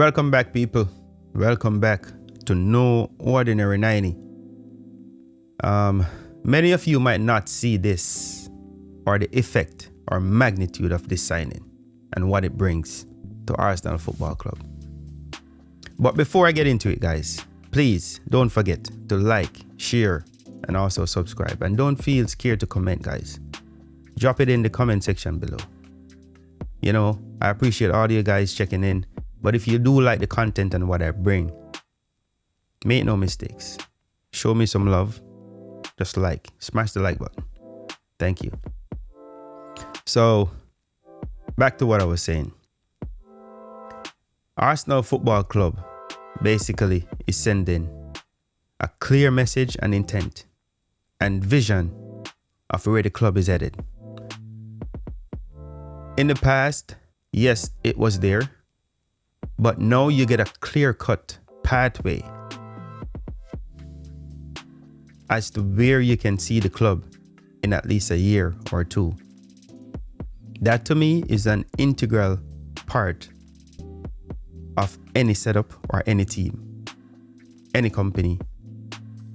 Welcome back, people. Welcome back to No Ordinary 90. Many of you might not see this or the effect or magnitude of this signing and what it brings to Arsenal Football Club. But before I get into it, guys, please don't forget to like, share, and also subscribe. And don't feel scared to comment, guys. Drop it in the comment section below. You know, I appreciate all you guys checking in. But if you do like the content and what I bring, make no mistakes. Show me some love. Just smash the like button. Thank you. So, back to what I was saying. Arsenal Football Club basically is sending a clear message and intent and vision of where the club is headed. In the past, yes, it was there, but now you get a clear-cut pathway as to where you can see the club in at least a year or two. That to me is an integral part of any setup or any team, any company,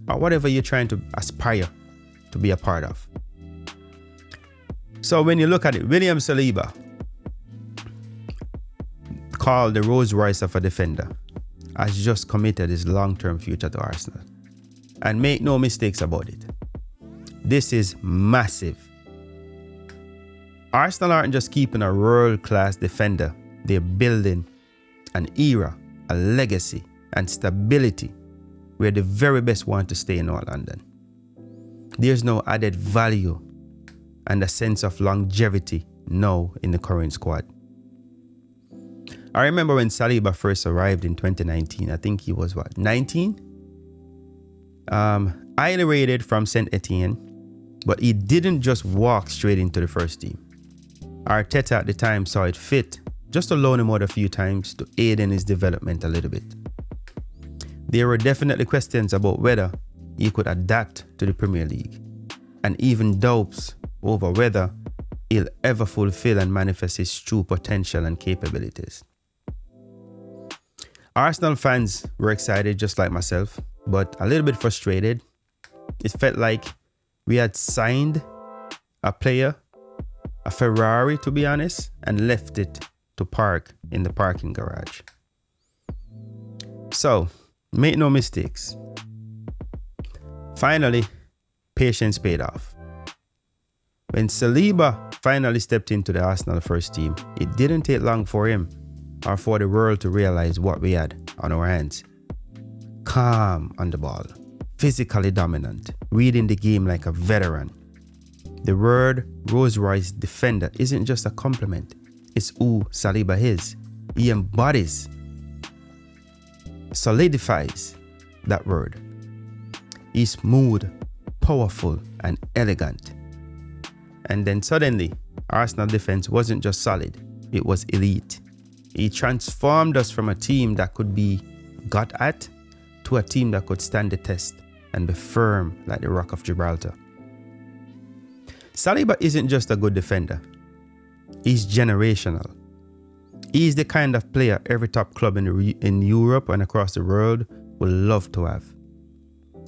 or whatever you're trying to aspire to be a part of. So when you look at it, William Saliba, called the Royce of a defender, has just committed his long-term future to Arsenal. And make no mistakes about it. This is massive. Arsenal aren't just keeping a world-class defender. They're building an era, a legacy, and stability where the very best want to stay in North London. There's no added value and a sense of longevity now in the current squad. I remember when Saliba first arrived in 2019, I think he was 19? Highly rated from Saint-Étienne, but he didn't just walk straight into the first team. Arteta at the time saw it fit just to loan him out a few times to aid in his development a little bit. There were definitely questions about whether he could adapt to the Premier League, and even doubts over whether he'll ever fulfill and manifest his true potential and capabilities. Arsenal fans were excited just like myself, but a little bit frustrated. It felt like we had signed a player, a Ferrari to be honest, and left it to park in the parking garage. So, make no mistakes. Finally, patience paid off. When Saliba finally stepped into the Arsenal first team, it didn't take long for him or for the world to realize what we had on our hands. Calm on the ball, physically dominant, reading the game like a veteran. The word Rolls-Royce defender isn't just a compliment, it's who Saliba is. He embodies, solidifies that word. He's smooth, powerful, and elegant. And then suddenly, Arsenal defense wasn't just solid, it was elite. He transformed us from a team that could be got at to a team that could stand the test and be firm like the Rock of Gibraltar. Saliba isn't just a good defender. He's generational. He's the kind of player every top club in Europe and across the world would love to have.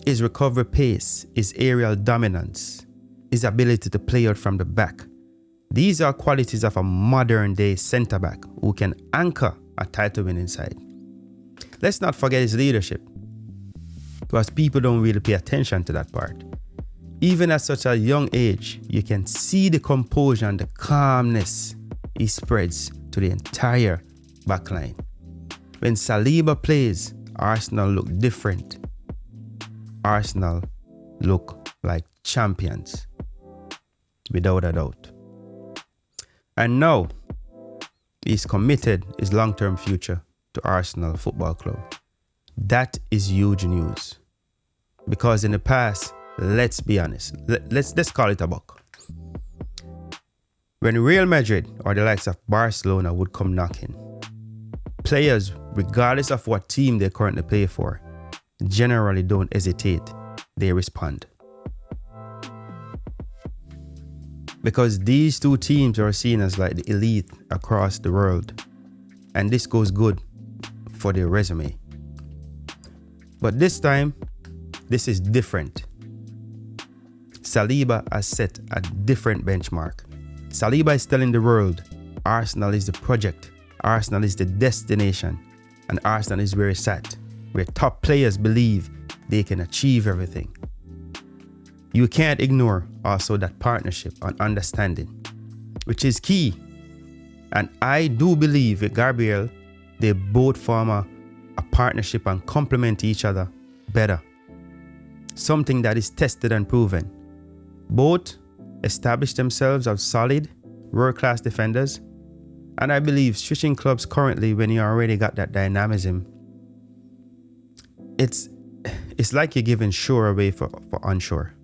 His recovery pace, his aerial dominance, his ability to play out from the back. These are qualities of a modern-day centre-back who can anchor a title-winning side. Let's not forget his leadership, because people don't really pay attention to that part. Even at such a young age, you can see the composure and the calmness he spreads to the entire backline. When Saliba plays, Arsenal look different. Arsenal look like champions, without a doubt. And now, he's committed his long-term future to Arsenal Football Club. That is huge news. Because in the past, let's be honest, let's call it a buck. When Real Madrid or the likes of Barcelona would come knocking, players, regardless of what team they currently play for, generally don't hesitate, they respond. Because these two teams are seen as like the elite across the world. And this goes good for their resume. But this time, this is different. Saliba has set a different benchmark. Saliba is telling the world Arsenal is the project, Arsenal is the destination, and Arsenal is where it's at, where top players believe they can achieve everything. You can't ignore also that partnership and understanding, which is key. And I do believe with Gabriel, they both form a partnership and complement each other better. Something that is tested and proven. Both establish themselves as solid, world-class defenders. And I believe switching clubs currently when you already got that dynamism, it's like you're giving shore away for onshore.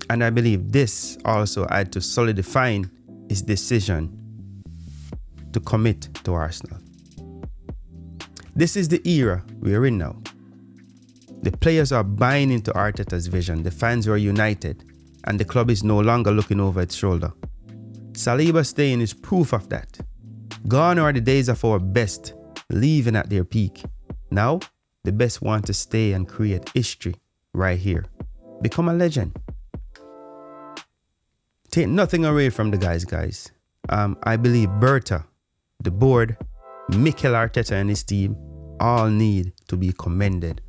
And I believe this also adds to solidifying his decision to commit to Arsenal. This is the era we're in now. The players are buying into Arteta's vision, the fans are united, and the club is no longer looking over its shoulder. Saliba staying is proof of that. Gone are the days of our best leaving at their peak. Now, the best want to stay and create history right here. Become a legend. Take nothing away from the guys. I believe Berta, the board, Mikel Arteta and his team all need to be commended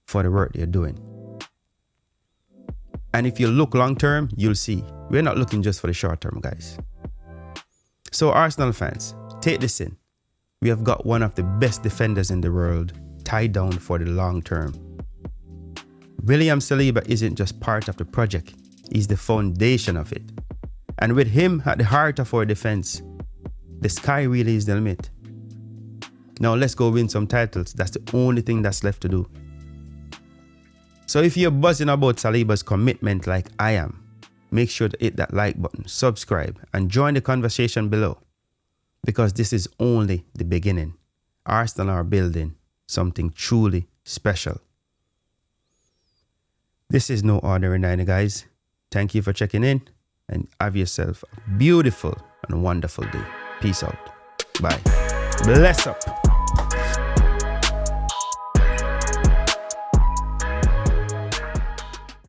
for the work they're doing. And if you look long term, you'll see we're not looking just for the short term, guys. So Arsenal fans, take this in. We have got one of the best defenders in the world tied down for the long term. William Saliba isn't just part of the project, he's the foundation of it. And with him at the heart of our defense, the sky really is the limit. Now let's go win some titles. That's the only thing that's left to do. So if you're buzzing about Saliba's commitment like I am, make sure to hit that like button, subscribe, and join the conversation below. Because this is only the beginning. Arsenal are building something truly special. This is no ordinary night, guys. Thank you for checking in, and have yourself a beautiful and wonderful day. Peace out. Bye. Bless up.